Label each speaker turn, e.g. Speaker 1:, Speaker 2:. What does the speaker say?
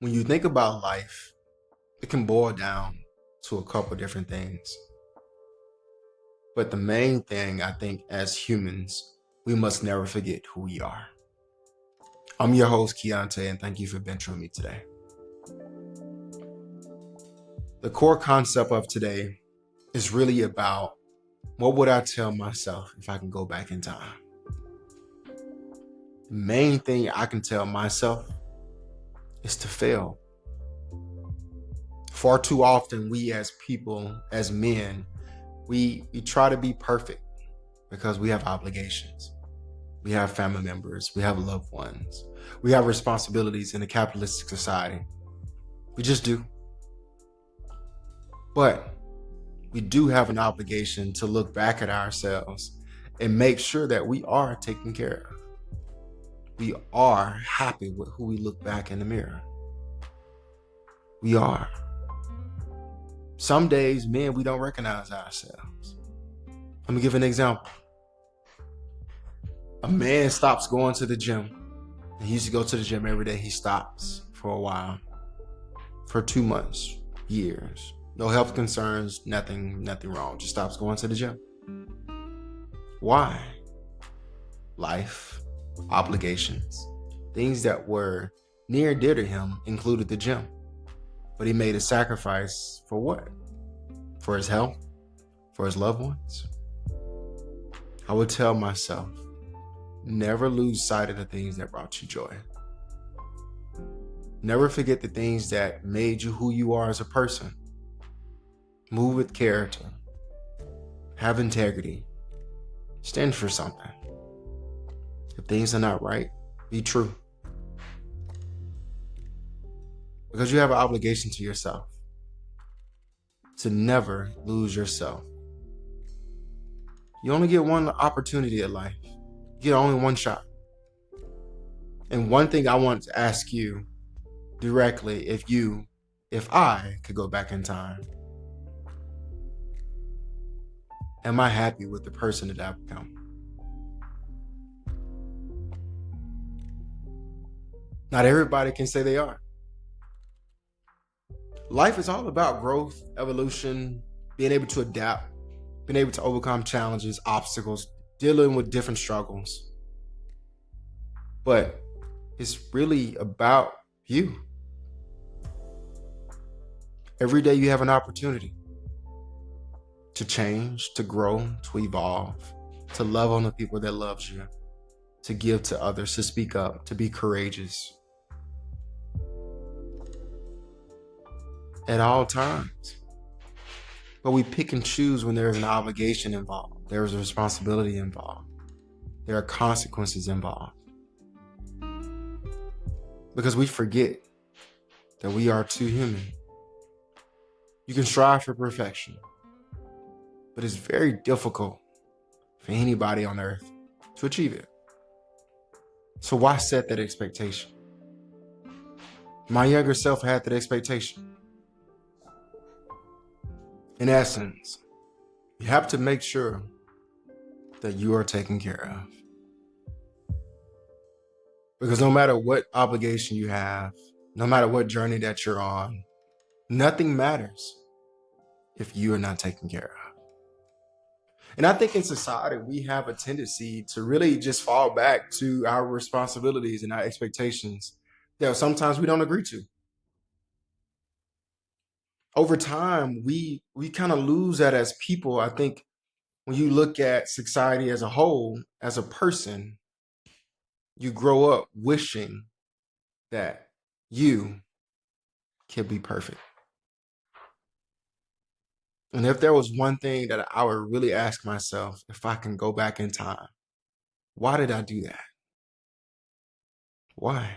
Speaker 1: When you think about life, it can boil down to a couple different things. But the main thing, I think, as humans, we must never forget who we are. I'm your host, Keontae, and thank you for being with me today. The core concept of today is really about what would I tell myself if I can go back in time? The main thing I can tell myself is to fail. Far too often, we as people, as men, we try to be perfect because we have obligations. We have family members, we have loved ones, we have responsibilities in a capitalistic society. We just do. But we do have an obligation to look back at ourselves and make sure that we are taken care of. We are happy with who we look back in the mirror. We are. Some days, men, we don't recognize ourselves. Let me give an example. A man stops going to the gym. He used to go to the gym every day. He stops for a while, for 2 months, years. No health concerns, nothing wrong. Just stops going to the gym. Why? Life, obligations, things that were near and dear to him included the gym. But he made a sacrifice for what? For his health? For his loved ones? I would tell myself, never lose sight of the things that brought you joy. Never forget the things that made you who you are as a person. Move with character. Have integrity. Stand for something. If things are not right, be true. Because you have an obligation to yourself to never lose yourself. You only get one opportunity at life. You get only one shot. And one thing I want to ask you directly, if I could go back in time, am I happy with the person that I've become? Not everybody can say they are. Life is all about growth, evolution, being able to adapt, being able to overcome challenges, obstacles, dealing with different struggles. But it's really about you. Every day you have an opportunity to change, to grow, to evolve, to love on the people that loves you, to give to others, to speak up, to be courageous. At all times. But we pick and choose when there is an obligation involved. There is a responsibility involved. There are consequences involved. Because we forget that we are too human. You can strive for perfection, but it's very difficult for anybody on earth to achieve it. So why set that expectation? My younger self had that expectation. In essence, you have to make sure that you are taken care of. Because no matter what obligation you have, no matter what journey that you're on, nothing matters if you are not taken care of. And I think in society, we have a tendency to really just fall back to our responsibilities and our expectations that sometimes we don't agree to. Over time, we kind of lose that as people. I think when you look at society as a whole, as a person, you grow up wishing that you can be perfect. And if there was one thing that I would really ask myself, if I can go back in time, why did I do that? Why?